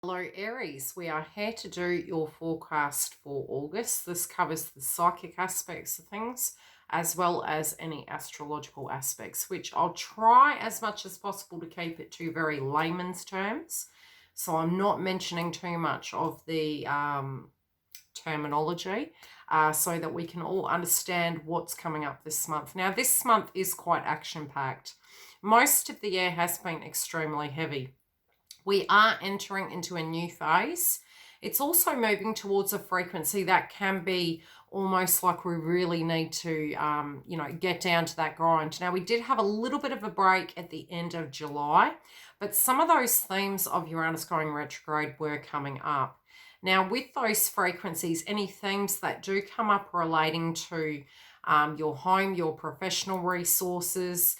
Hello Aries, we are here to do your forecast for August. This covers the psychic aspects of things as well as any astrological aspects, which I'll try as much as possible to keep it to very layman's terms. So I'm not mentioning too much of the terminology so that we can all understand what's coming up this month. Now this month is quite action-packed. Most of the year has been extremely heavy. We are entering into a new phase. It's also moving towards a frequency that can be almost like we really need to, get down to that grind. Now, we did have a little bit of a break at the end of July, but some of those themes of Uranus going retrograde were coming up. Now, with those frequencies, any themes that do come up relating to your home, your professional resources,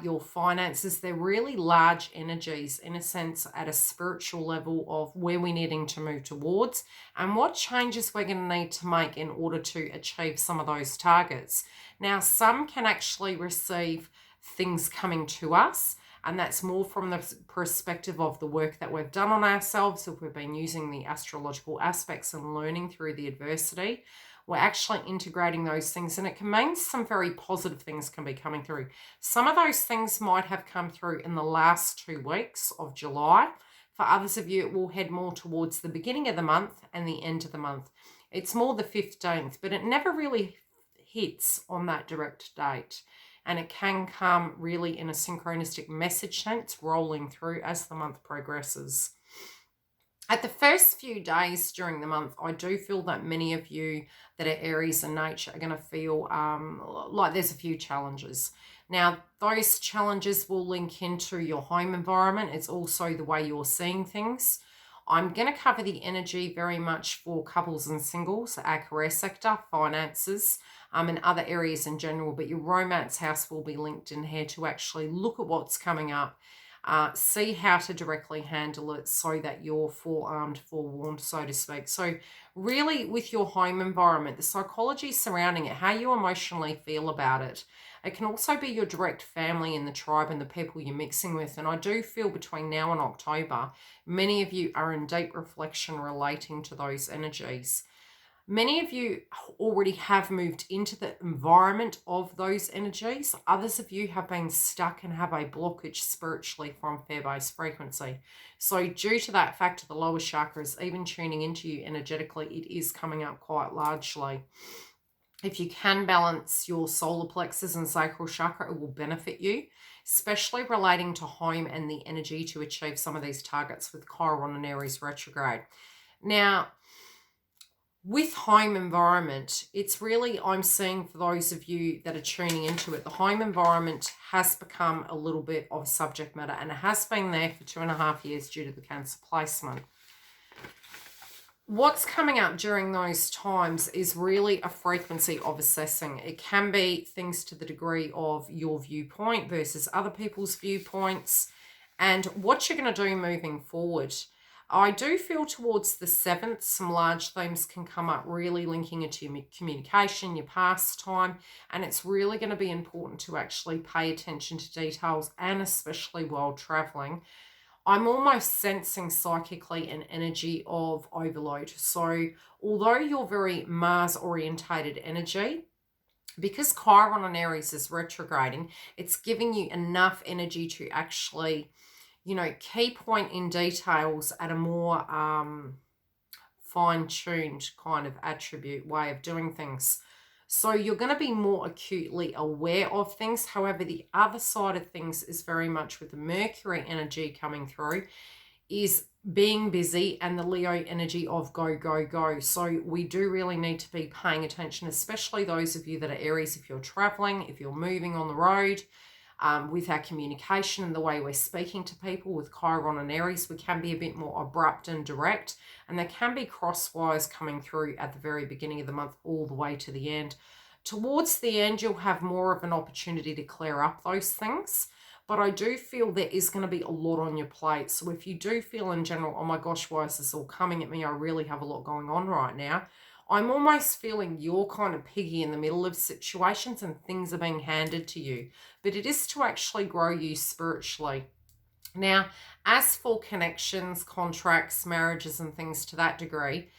your finances, they're really large energies in a sense at a spiritual level of where we're needing to move towards and what changes we're going to need to make in order to achieve some of those targets. Now, some can actually receive things coming to us, and that's more from the perspective of the work that we've done on ourselves. If we've been using the astrological aspects and learning through the adversity, we're actually integrating those things, and it can mean some very positive things can be coming through. Some of those things might have come through in the last 2 weeks of July. For others of you, it will head more towards the beginning of the month and the end of the month. It's more the 15th, but it never really hits on that direct date. And it can come really in a synchronistic message sense, rolling through as the month progresses. At the first few days during the month, I do feel that many of you that are Aries in nature are going to feel like there's a few challenges. Now, those challenges will link into your home environment. It's also the way you're seeing things. I'm going to cover the energy very much for couples and singles, our career sector, finances, and other areas in general. But your romance house will be linked in here to actually look at what's coming up. See how to directly handle it so that you're forearmed, forewarned, so to speak. So really with your home environment, the psychology surrounding it, how you emotionally feel about it. It can also be your direct family and the tribe and the people you're mixing with. And I do feel between now and October, many of you are in deep reflection relating to those energies. Many of you already have moved into the environment of those energies. Others of you have been stuck and have a blockage spiritually from fear-based frequency. So due to that factor, the lower chakras, even tuning into you energetically, it is coming up quite largely. If you can balance your solar plexus and sacral chakra, it will benefit you, especially relating to home and the energy to achieve some of these targets with Chiron and Aries retrograde. Now, with home environment, it's really, I'm seeing for those of you that are tuning into it, the home environment has become a little bit of subject matter, and it has been there for 2.5 years due to the Cancer placement. What's coming up during those times is really a frequency of assessing. It can be things to the degree of your viewpoint versus other people's viewpoints and what you're going to do moving forward. I do feel towards the 7th, some large themes can come up, really linking into your communication, your pastime, and it's really going to be important to actually pay attention to details, and especially while traveling. I'm almost sensing psychically an energy of overload. So although you're very Mars-orientated energy, because Chiron and Aries is retrograding, it's giving you enough energy to actually, key point in details at a more fine-tuned kind of attribute way of doing things. So you're going to be more acutely aware of things. However, the other side of things is very much with the Mercury energy coming through is being busy and the Leo energy of go, go, go. So we do really need to be paying attention, especially those of you that are Aries, if you're traveling, if you're moving on the road, with our communication and the way we're speaking to people. With Chiron and Aries, we can be a bit more abrupt and direct, and there can be crosswires coming through at the very beginning of the month all the way to the end. Towards the end, you'll have more of an opportunity to clear up those things, but I do feel there is going to be a lot on your plate. So if you do feel in general, oh my gosh, why is this all coming at me? I really have a lot going on right now. I'm almost feeling you're kind of piggy in the middle of situations and things are being handed to you. But it is to actually grow you spiritually. Now, as for connections, contracts, marriages, and things to that degree,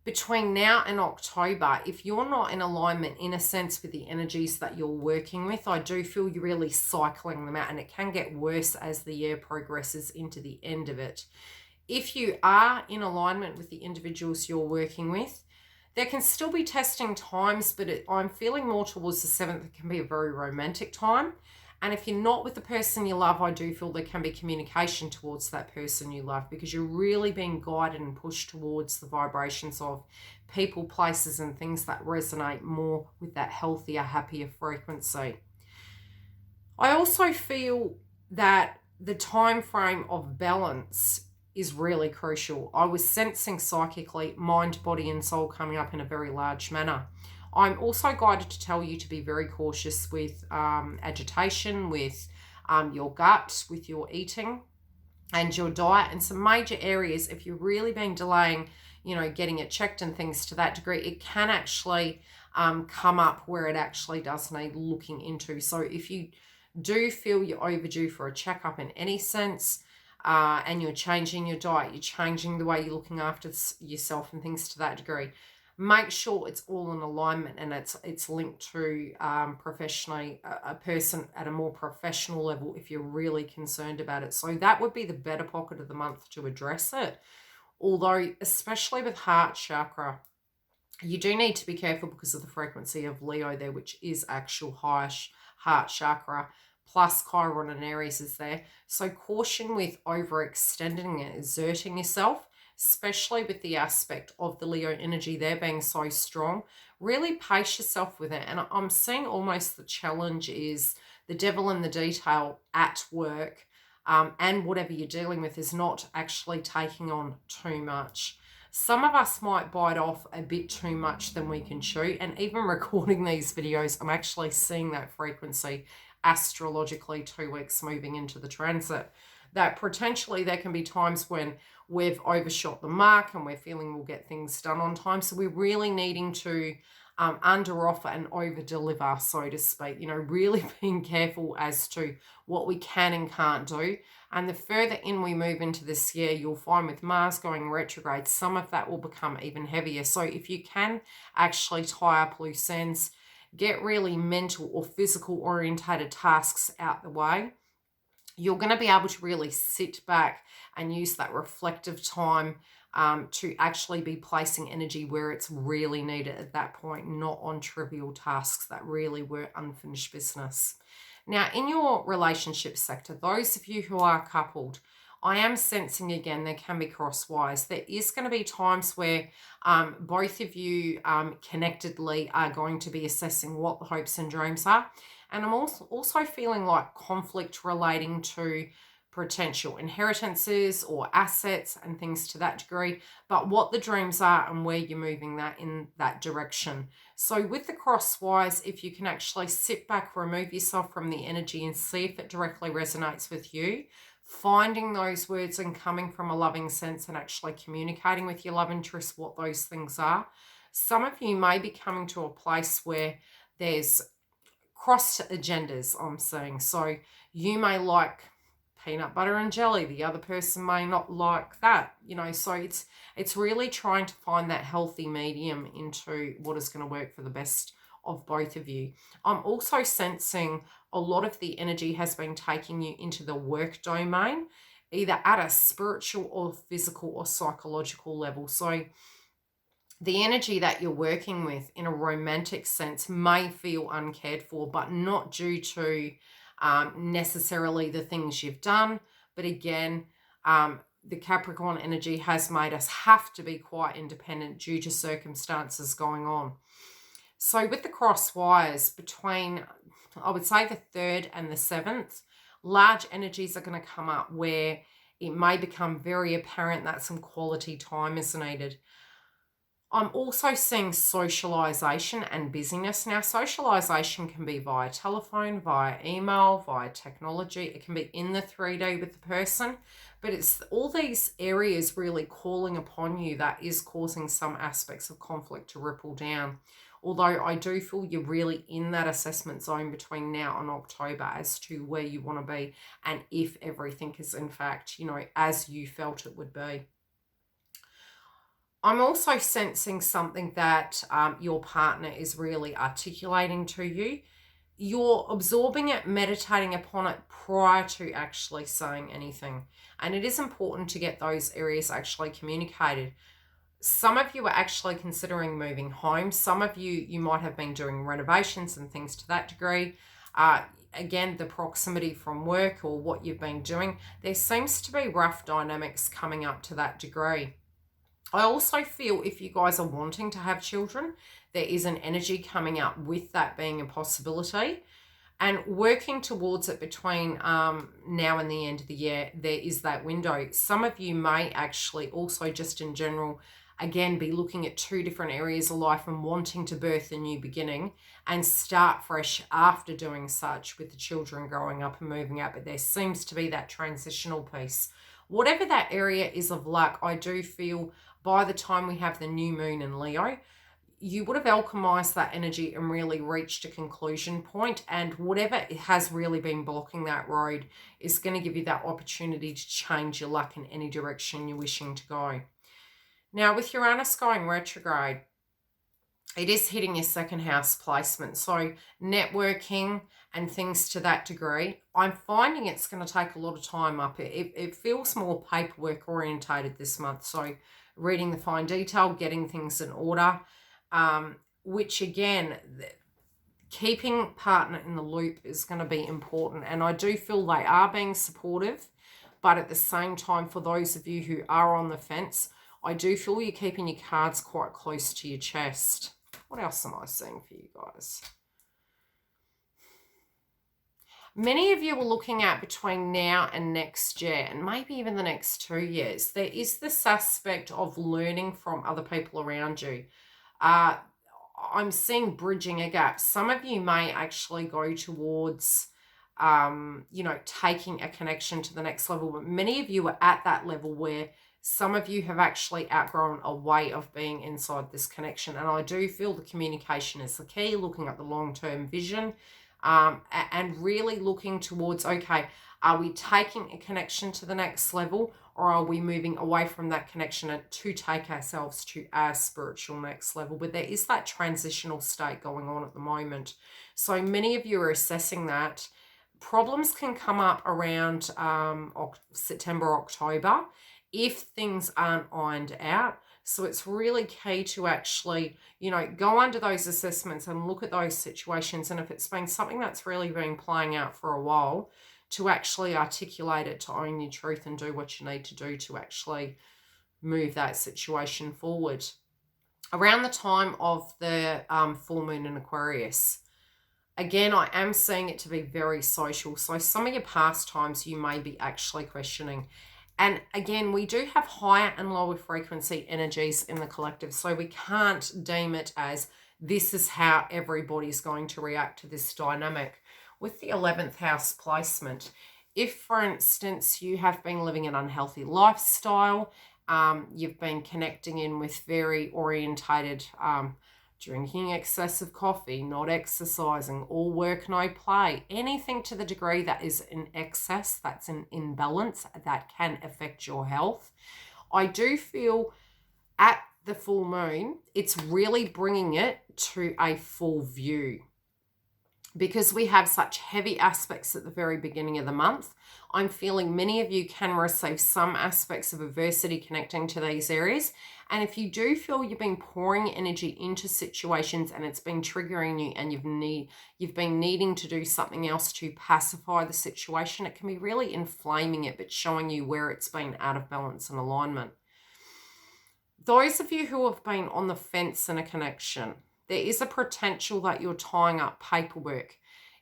between now and October, if you're not in alignment, in a sense, with the energies that you're working with, I do feel you're really cycling them out, and it can get worse as the year progresses into the end of it. If you are in alignment with the individuals you're working with, there can still be testing times, but I'm feeling more towards the 7th. It can be a very romantic time. And if you're not with the person you love, I do feel there can be communication towards that person you love, because you're really being guided and pushed towards the vibrations of people, places, and things that resonate more with that healthier, happier frequency. I also feel that the time frame of balance is really crucial. I was sensing psychically mind, body, and soul coming up in a very large manner. I'm also guided to tell you to be very cautious with agitation, with your gut, with your eating and your diet, and some major areas. If you've really been delaying, getting it checked and things to that degree, it can actually come up where it actually does need looking into. So if you do feel you're overdue for a checkup in any sense, and you're changing your diet, you're changing the way you're looking after yourself and things to that degree, make sure it's all in alignment and it's linked to professionally, a person at a more professional level if you're really concerned about it. So that would be the better pocket of the month to address it. Although, especially with heart chakra, you do need to be careful because of the frequency of Leo there, which is actual high heart chakra, plus Chiron and Aries is there. So caution with overextending and exerting yourself, especially with the aspect of the Leo energy there being so strong. Really pace yourself with it. And I'm seeing almost the challenge is the devil in the detail at work, and whatever you're dealing with is not actually taking on too much. Some of us might bite off a bit too much than we can chew. And even recording these videos, I'm actually seeing that frequency astrologically 2 weeks moving into the transit, that potentially there can be times when we've overshot the mark and we're feeling we'll get things done on time. So we're really needing to under offer and over deliver, so to speak, really being careful as to what we can and can't do. And the further in we move into this year, you'll find with Mars going retrograde, some of that will become even heavier. So if you can actually tie up loose ends, get really mental or physical orientated tasks out the way, you're going to be able to really sit back and use that reflective time to actually be placing energy where it's really needed at that point, not on trivial tasks that really were unfinished business. Now, in your relationship sector, those of you who are coupled, I am sensing again there can be crosswise. There is going to be times where both of you connectedly are going to be assessing what the hopes and dreams are. And I'm also feeling like conflict relating to potential inheritances or assets and things to that degree, but what the dreams are and where you're moving that in that direction. So with the crosswise, if you can actually sit back, remove yourself from the energy and see if it directly resonates with you, finding those words and coming from a loving sense and actually communicating with your love interest what those things are. Some of you may be coming to a place where there's cross agendas, I'm saying. So you may like peanut butter and jelly, the other person may not like that, so it's really trying to find that healthy medium into what is going to work for the best of both of you. I'm also sensing a lot of the energy has been taking you into the work domain, either at a spiritual or physical or psychological level. So the energy that you're working with in a romantic sense may feel uncared for, but not due to necessarily the things you've done. But again, the Capricorn energy has made us have to be quite independent due to circumstances going on. So with the cross wires between, I would say, the 3rd and the 7th, large energies are going to come up where it may become very apparent that some quality time is needed. I'm also seeing socialization and busyness. Now, socialization can be via telephone, via email, via technology. It can be in the 3D with the person, but it's all these areas really calling upon you that is causing some aspects of conflict to ripple down. Although I do feel you're really in that assessment zone between now and October as to where you want to be and if everything is in fact, you know, as you felt it would be. I'm also sensing something that your partner is really articulating to you. You're absorbing it, meditating upon it prior to actually saying anything. And it is important to get those areas actually communicated. Some of you are actually considering moving home. Some of you might have been doing renovations and things to that degree. Again, the proximity from work or what you've been doing, there seems to be rough dynamics coming up to that degree. I also feel if you guys are wanting to have children, there is an energy coming up with that being a possibility. And working towards it between now and the end of the year, there is that window. Some of you may actually also just in general, again, be looking at 2 different areas of life and wanting to birth a new beginning and start fresh after doing such with the children growing up and moving out. But there seems to be that transitional piece. Whatever that area is of luck, I do feel by the time we have the new moon in Leo, you would have alchemized that energy and really reached a conclusion point, and whatever has really been blocking that road is going to give you that opportunity to change your luck in any direction you're wishing to go. Now, with Uranus going retrograde, it is hitting your 2nd house placement. So networking and things to that degree, I'm finding it's going to take a lot of time up. It feels more paperwork orientated this month. So reading the fine detail, getting things in order, which again, keeping partner in the loop is going to be important. And I do feel they are being supportive, but at the same time, for those of you who are on the fence, I do feel you're keeping your cards quite close to your chest. What else am I seeing for you guys? Many of you are looking at between now and next year, and maybe even the next 2 years, there is this aspect of learning from other people around you. I'm seeing bridging a gap. Some of you may actually go towards, you know, taking a connection to the next level, but many of you are at that level where some of you have actually outgrown a way of being inside this connection. And I do feel the communication is the key, looking at the long-term vision, and really looking towards, okay, are we taking a connection to the next level, or are we moving away from that connection to take ourselves to our spiritual next level? But there is that transitional state going on at the moment. So many of you are assessing that. Problems can come up around September, October, if things aren't ironed out. So it's really key to actually, you know, go under those assessments and look at those situations. And if it's been something that's really been playing out for a while, to actually articulate it, to own your truth and do what you need to do to actually move that situation forward. Around the time of the full moon in Aquarius, again, I am seeing it to be very social. So some of your pastimes you may be actually questioning. And again, we do have higher and lower frequency energies in the collective. So we can't deem it as this is how everybody's going to react to this dynamic. With the 11th house placement, if, for instance, you have been living an unhealthy lifestyle, you've been connecting in with very orientated, drinking excessive coffee, not exercising, all work, no play, anything to the degree that is in excess, that's an imbalance, that can affect your health. I do feel at the full moon, it's really bringing it to a full view. Because we have such heavy aspects at the very beginning of the month, I'm feeling many of you can receive some aspects of adversity connecting to these areas. And if you do feel you've been pouring energy into situations and it's been triggering you and you've been needing to do something else to pacify the situation, it can be really inflaming it, but showing you where it's been out of balance and alignment. Those of you who have been on the fence in a connection, there is a potential that you're tying up paperwork.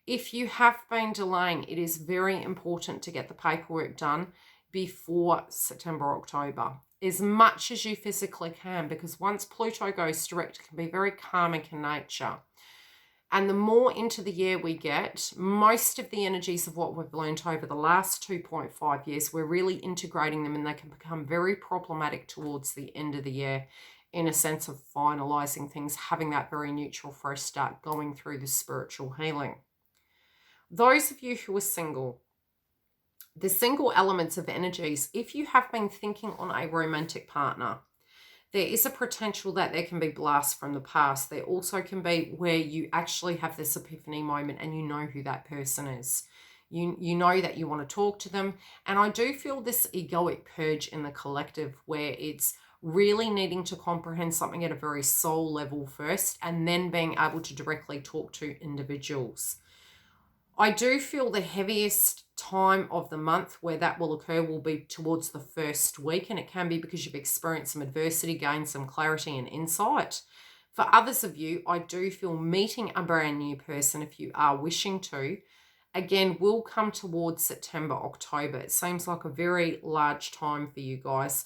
If you have been delaying, it is very important to get the paperwork done before September, October, as much as you physically can, because once Pluto goes direct, it can be very karmic in nature. And the more into the year we get, most of the energies of what we've learned over the last 2.5 years, we're really integrating them, and they can become very problematic towards the end of the year. in a sense of finalizing things, having that very neutral fresh start, going through the spiritual healing. Those of you who are single, the single elements of energies, if you have been thinking on a romantic partner, there is a potential that there can be blasts from the past. There also can be where you actually have this epiphany moment and you know who that person is. You know that you want to talk to them. And I do feel this egoic purge in the collective where it's really needing to comprehend something at a very soul level first and then being able to directly talk to individuals. I do feel the heaviest time of the month where that will occur will be towards the first week, and it can be because you've experienced some adversity, gained some clarity and insight. For others of you, I do feel meeting a brand new person, if you are wishing to, again, will come towards September, October. It seems like a very large time for you guys.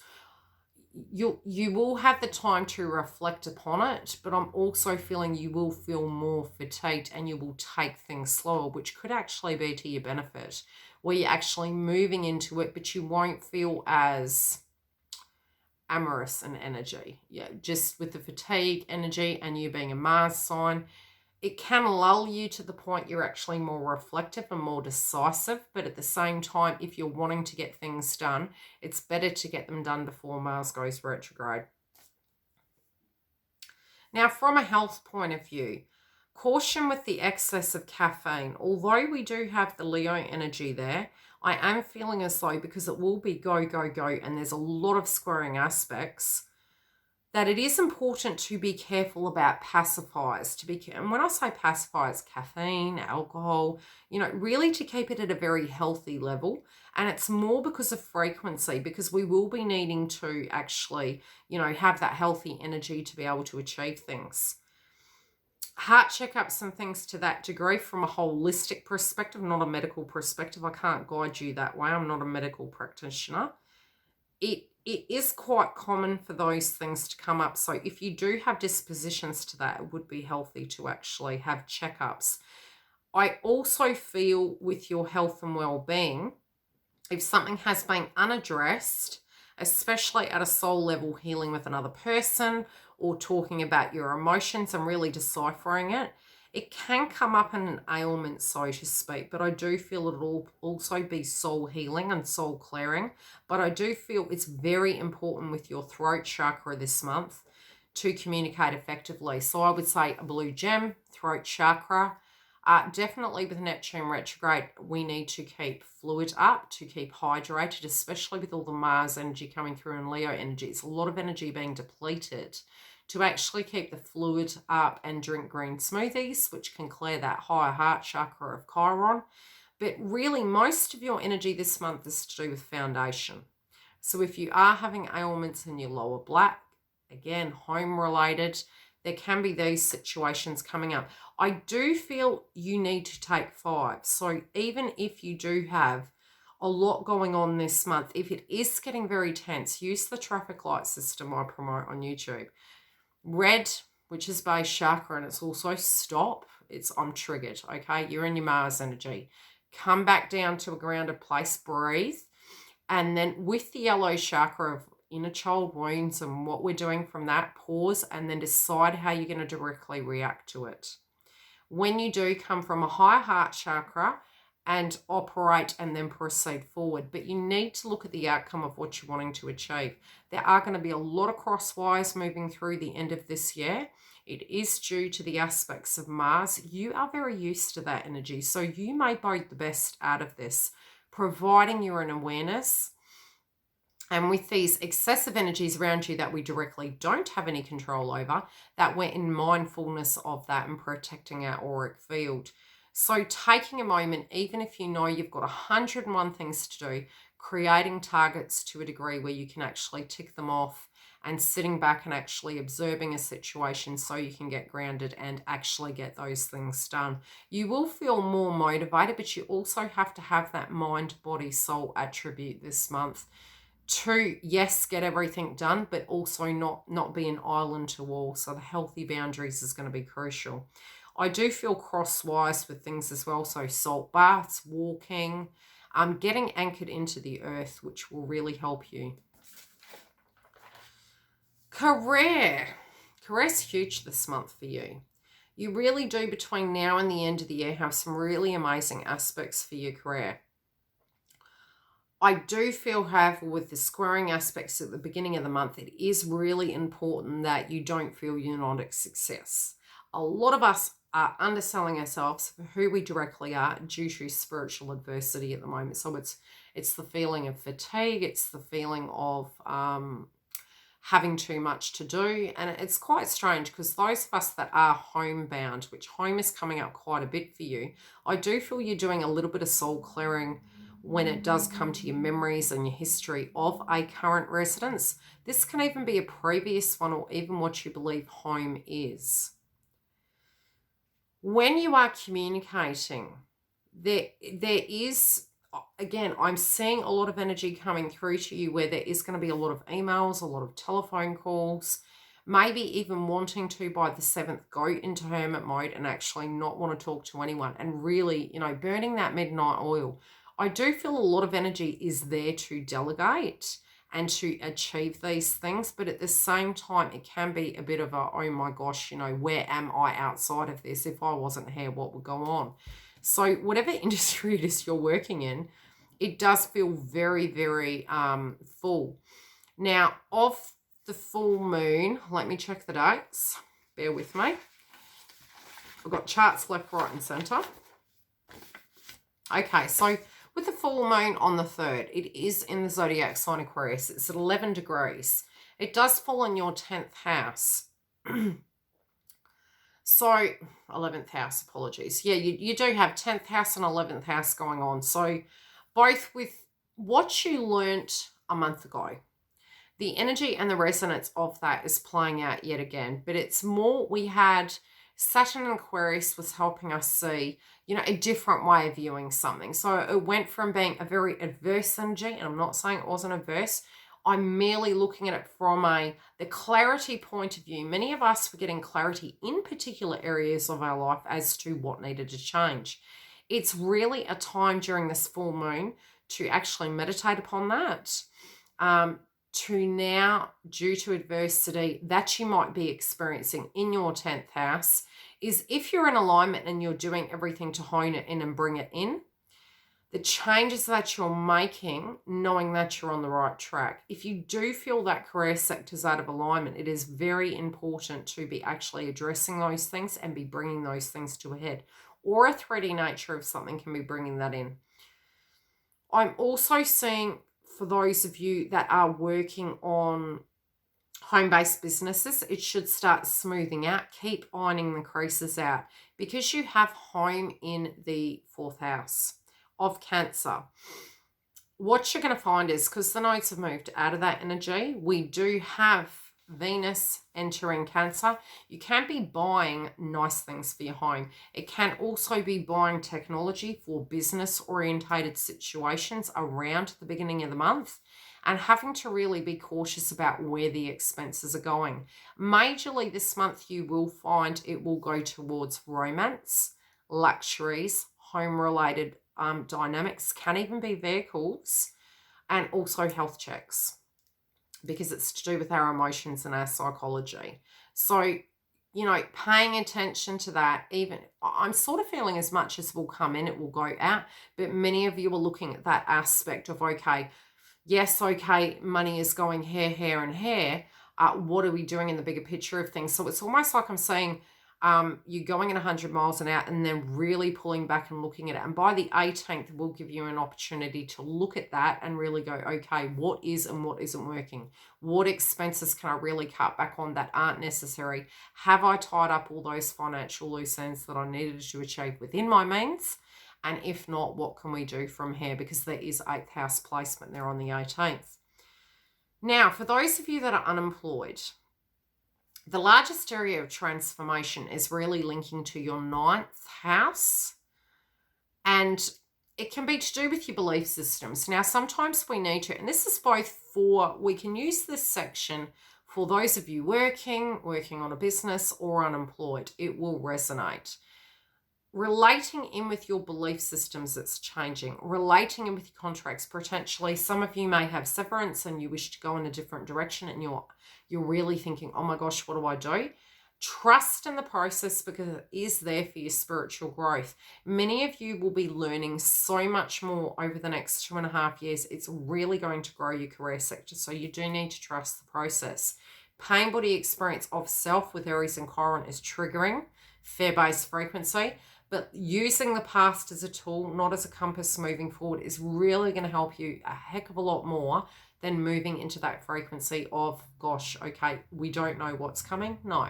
You will have the time to reflect upon it, but I'm also feeling you will feel more fatigued and you will take things slower, which could actually be to your benefit, where you're actually moving into it, but you won't feel as amorous in energy. Yeah, just with the fatigue energy and you being a Mars sign, it can lull you to the point you're actually more reflective and more decisive. But at the same time, if you're wanting to get things done, it's better to get them done before Mars goes retrograde. Now, from a health point of view, caution with the excess of caffeine. Although we do have the Leo energy there, I am feeling as though, because it will be go, go, go, and there's a lot of squaring aspects, that it is important to be careful about pacifiers. And when I say pacifiers, caffeine, alcohol, really to keep it at a very healthy level. And it's more because of frequency, because we will be needing to actually, have that healthy energy to be able to achieve things. Heart checkups and things to that degree from a holistic perspective, not a medical perspective. I can't guide you that way. I'm not a medical practitioner. It is quite common for those things to come up. So if you do have dispositions to that, it would be healthy to actually have checkups. I also feel with your health and well-being, if something has been unaddressed, especially at a soul level, healing with another person or talking about your emotions and really deciphering it, it can come up in an ailment, so to speak, but I do feel it'll also be soul healing and soul clearing. But I do feel it's very important with your throat chakra this month to communicate effectively. So I would say a blue gem, throat chakra. Definitely with Neptune retrograde, we need to keep fluid up, to keep hydrated, especially with all the Mars energy coming through and Leo energy. It's a lot of energy being depleted. To actually keep the fluid up and drink green smoothies, which can clear that higher heart chakra of Chiron. But really, most of your energy this month is to do with foundation. So if you are having ailments in your lower back, again, home related, there can be these situations coming up. I do feel you need to take 5. So even if you do have a lot going on this month, if it is getting very tense, use the traffic light system I promote on YouTube. Red, which is base chakra, and it's also stop. I'm triggered, okay? You're in your Mars energy. Come back down to a grounded place, breathe. And then with the yellow chakra of inner child wounds and what we're doing from that, pause and then decide how you're going to directly react to it. When you do, come from a high heart chakra and operate and then proceed forward. But you need to look at the outcome of what you're wanting to achieve. There are going to be a lot of cross wires moving through the end of this year. It is due to the aspects of Mars. You are very used to that energy. So you may bode the best out of this, providing you're in awareness. And with these excessive energies around you that we directly don't have any control over, that we're in mindfulness of that and protecting our auric field. So taking a moment, even if you know you've got 101 things to do, creating targets to a degree where you can actually tick them off and sitting back and actually observing a situation so you can get grounded and actually get those things done. You will feel more motivated, but you also have to have that mind, body, soul attribute this month to, yes, get everything done, but also not be an island to all. So the healthy boundaries is going to be crucial. I do feel crosswise with things as well. So salt baths, walking, getting anchored into the earth, which will really help you. Career. Career's huge this month for you. You really do, between now and the end of the year, have some really amazing aspects for your career. I do feel, however, with the squaring aspects at the beginning of the month, it is really important that you don't feel you're not a success. A lot of us are underselling ourselves for who we directly are due to spiritual adversity at the moment. So it's the feeling of fatigue, it's the feeling of having too much to do. And it's quite strange because those of us that are homebound, which home is coming up quite a bit for you, I do feel you're doing a little bit of soul clearing when it does come to your memories and your history of a current residence. This can even be a previous one, or even what you believe home is. When you are communicating, there is, again, I'm seeing a lot of energy coming through to you where there is going to be a lot of emails, a lot of telephone calls, maybe even wanting to, by the 7th, go into hermit mode and actually not want to talk to anyone and really, burning that midnight oil. I do feel a lot of energy is there to delegate and to achieve these things, but at the same time, it can be a bit of a, oh my gosh, where am I outside of this? If I wasn't here, what would go on? So whatever industry it is you're working in, it does feel very, very full. Now, of the full moon, let me check the dates. Bear with me. I've got charts left, right, and center. Okay, so with the full moon on the 3rd, it is in the zodiac sign Aquarius. It's at 11 degrees. It does fall in your 10th house. So, 11th house, apologies. Yeah, you do have 10th house and 11th house going on. So, both with what you learnt a month ago, the energy and the resonance of that is playing out yet again. But it's more, we had Saturn and Aquarius was helping us see, a different way of viewing something. So it went from being a very adverse energy, and I'm not saying it wasn't adverse. I'm merely looking at it from the clarity point of view. Many of us were getting clarity in particular areas of our life as to what needed to change. It's really a time during this full moon to actually meditate upon that. To now, due to adversity that you might be experiencing in your 10th house, is if you're in alignment and you're doing everything to hone it in and bring it in, the changes that you're making, knowing that you're on the right track. If you do feel that career sector's out of alignment, it is very important to be actually addressing those things and be bringing those things to a head. Or a 3D nature of something can be bringing that in. I'm also seeing, for those of you that are working on home-based businesses, it should start smoothing out. Keep ironing the creases out because you have home in the 4th house of Cancer. What you're going to find is, because the nodes have moved out of that energy, we do have Venus entering Cancer. You can be buying nice things for your home. It can also be buying technology for business-orientated situations around the beginning of the month, and having to really be cautious about where the expenses are going. Majorly this month, you will find it will go towards romance, luxuries, home-related dynamics, can even be vehicles, and also health checks, because it's to do with our emotions and our psychology. So, paying attention to that, even I'm sort of feeling as much as will come in, it will go out, but many of you are looking at that aspect of, okay, yes, okay, money is going here, here, and here. What are we doing in the bigger picture of things? So it's almost like I'm saying, you're going at 100 miles an hour and then really pulling back and looking at it. And by the 18th, we'll give you an opportunity to look at that and really go, okay, what is and what isn't working? What expenses can I really cut back on that aren't necessary? Have I tied up all those financial loose ends that I needed to achieve within my means? And if not, what can we do from here? Because there is 8th house placement there on the 18th. Now, for those of you that are unemployed, the largest area of transformation is really linking to your 9th house. And it can be to do with your belief systems. Now, sometimes we need to, and this is both for, we can use this section for those of you working on a business or unemployed. It will resonate. relating in with your belief systems that's changing, relating in with your contracts. Potentially some of you may have severance and you wish to go in a different direction, and you're really thinking, oh my gosh, what do I do? Trust in the process, because it is there for your spiritual growth. Many of you will be learning so much more over the next 2.5 years. It's really going to grow your career sector, so you do need to trust the process. Pain body experience of self with Aries and Chiron is triggering fear-based frequency, but using the past as a tool, not as a compass moving forward, is really going to help you a heck of a lot more than moving into that frequency of, gosh, okay, we don't know what's coming. No,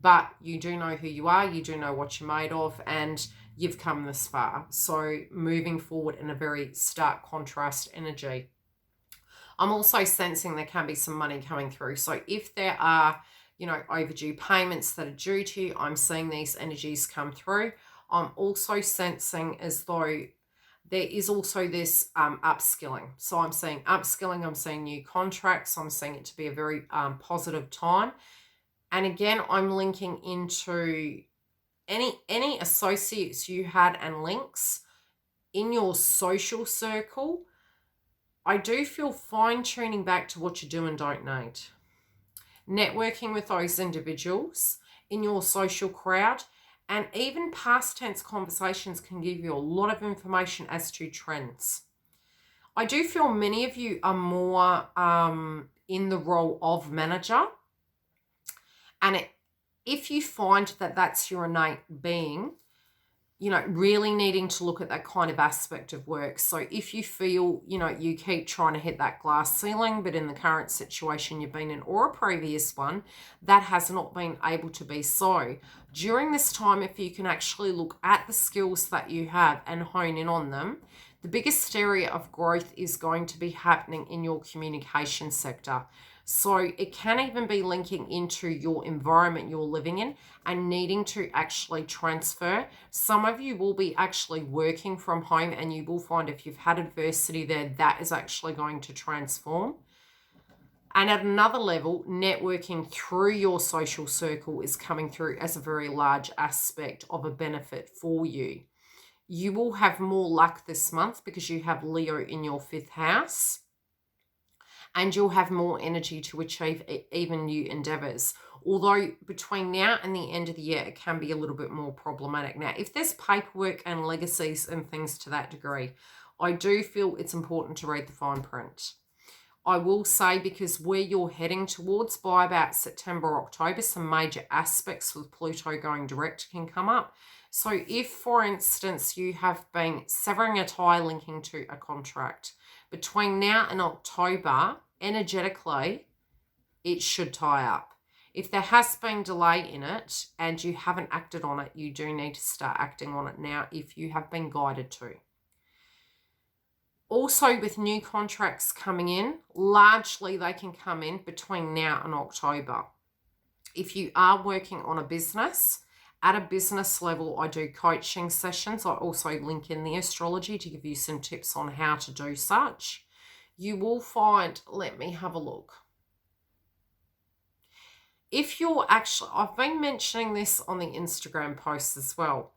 but you do know who you are, you do know what you're made of, and you've come this far. So moving forward in a very stark contrast energy. I'm also sensing there can be some money coming through. So if there are, overdue payments that are due to you, I'm seeing these energies come through. I'm also sensing as though there is also this upskilling. So I'm seeing upskilling, I'm seeing new contracts, I'm seeing it to be a very positive time. And again, I'm linking into any associates you had and links in your social circle. I do feel fine-tuning back to what you do and don't need. Networking with those individuals in your social crowd, and even past tense conversations can give you a lot of information as to trends. I do feel many of you are more in the role of manager. And if you find that that's your innate being, really needing to look at that kind of aspect of work. So if you feel, you keep trying to hit that glass ceiling, but in the current situation you've been in, or a previous one, that has not been able to be so. During this time, if you can actually look at the skills that you have and hone in on them, the biggest area of growth is going to be happening in your communication sector. So it can even be linking into your environment you're living in and needing to actually transfer. Some of you will be actually working from home, and you will find if you've had adversity there, that is actually going to transform. And at another level, networking through your social circle is coming through as a very large aspect of a benefit for you. You will have more luck this month because you have Leo in your 5th house. And you'll have more energy to achieve even new endeavors. Although between now and the end of the year, it can be a little bit more problematic. Now, if there's paperwork and legacies and things to that degree, I do feel it's important to read the fine print. I will say, because where you're heading towards by about September, October, some major aspects with Pluto going direct can come up. So if, for instance, you have been severing a tie linking to a contract, between now and October, energetically, it should tie up. If there has been delay in it and you haven't acted on it, you do need to start acting on it now if you have been guided to. Also, with new contracts coming in, largely they can come in between now and October. If you are working on a business, at a business level, I do coaching sessions. I also link in the astrology to give you some tips on how to do such. You will find, let me have a look. If you're actually, I've been mentioning this on the Instagram posts as well.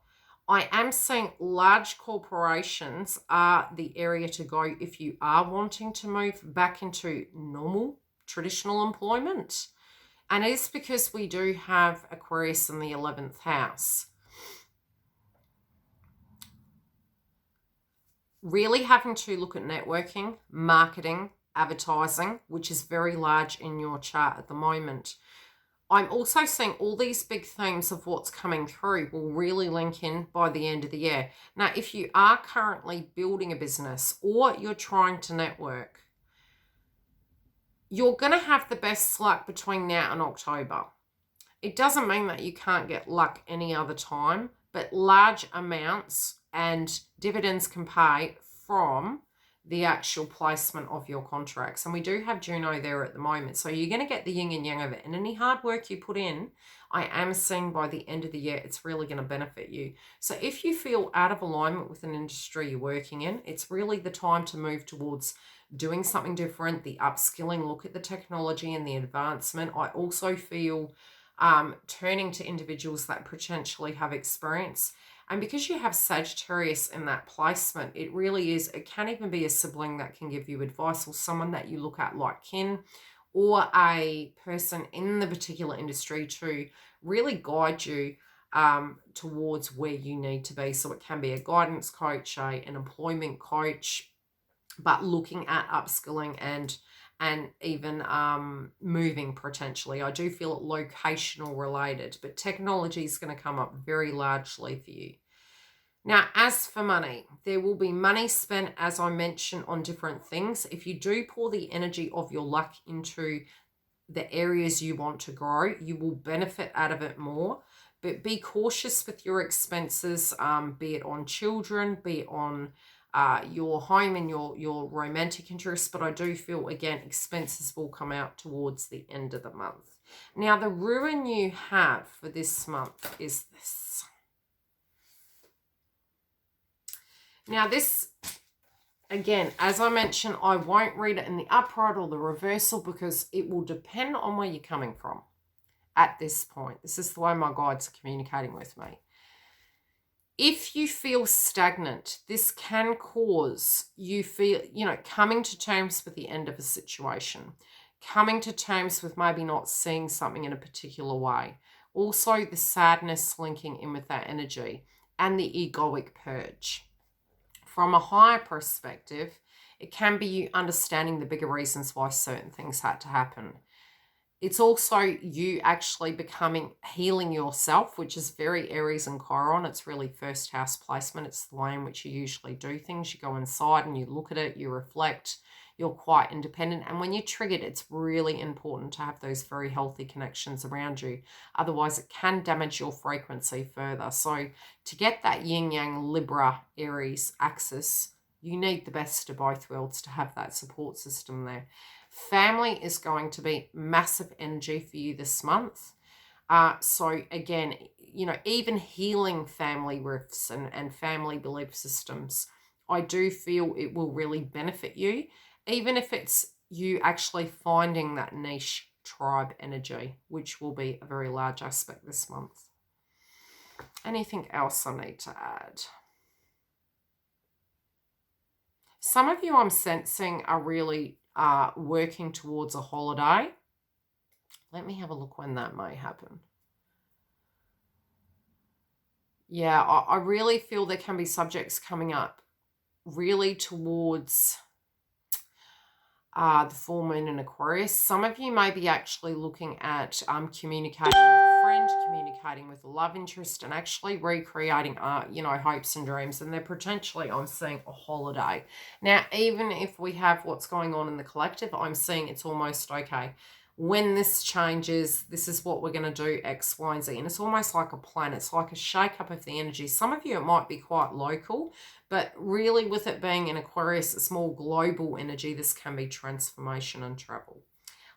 I am seeing large corporations are the area to go if you are wanting to move back into normal, traditional employment. And it is because we do have Aquarius in the 11th house. Really having to look at networking, marketing, advertising, which is very large in your chart at the moment. I'm also seeing all these big themes of what's coming through will really link in by the end of the year. Now, if you are currently building a business or you're trying to network, you're going to have the best luck between now and October. It doesn't mean that you can't get luck any other time, but large amounts and dividends can pay from the actual placement of your contracts. And we do have Juno there at the moment. So you're going to get the yin and yang of it. And any hard work you put in, I am seeing by the end of the year, it's really going to benefit you. So if you feel out of alignment with an industry you're working in, it's really the time to move towards doing something different, the upskilling, look at the technology and the advancement. I also feel turning to individuals that potentially have experience. And because you have Sagittarius in that placement, it really is, it can even be a sibling that can give you advice, or someone that you look at like kin, or a person in the particular industry to really guide you towards where you need to be. So it can be a guidance coach, an employment coach, but looking at upskilling and even moving potentially. I do feel it locational related, but technology is going to come up very largely for you. Now, as for money, there will be money spent, as I mentioned, on different things. If you do pour the energy of your luck into the areas you want to grow, you will benefit out of it more. But be cautious with your expenses, be it on children, be it on your home and your romantic interests. But I do feel, again, expenses will come out towards the end of the month. Now, the ruin you have for this month is this. Now, this, again, as I mentioned, I won't read it in the upright or the reversal because it will depend on where you're coming from at this point. This is the way my guides are communicating with me. If you feel stagnant, this can cause you feel, coming to terms with the end of a situation, coming to terms with maybe not seeing something in a particular way. Also, the sadness linking in with that energy and the egoic purge. From a higher perspective, it can be you understanding the bigger reasons why certain things had to happen. It's also you actually healing yourself, which is very Aries and Chiron. It's really first house placement. It's the way in which you usually do things. You go inside and you look at it, you reflect, you're quite independent. And when you're triggered, it's really important to have those very healthy connections around you. Otherwise, it can damage your frequency further. So to get that yin-yang Libra Aries axis, you need the best of both worlds to have that support system there. Family is going to be massive energy for you this month. So again, even healing family rifts and family belief systems, I do feel it will really benefit you, even if it's you actually finding that niche tribe energy, which will be a very large aspect this month. Anything else I need to add? Some of you I'm sensing are really working towards a holiday. Let me have a look when that may happen. Yeah, I really feel there can be subjects coming up really towards the full moon in Aquarius. Some of you may be actually looking at communicating with a friend, communicating with a love interest, and actually recreating hopes and dreams. And they're potentially, I'm seeing a holiday. Now, even if we have what's going on in the collective, I'm seeing it's almost okay. When this changes, this is what we're going to do, X, Y, and Z. And it's almost like a plan. It's like a shake-up of the energy. Some of you, it might be quite local, but really with it being in Aquarius, it's more global energy. This can be transformation and travel.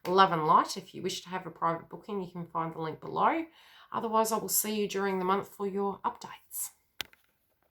Love and light. If you wish to have a private booking, you can find the link below. Otherwise, I will see you during the month for your updates.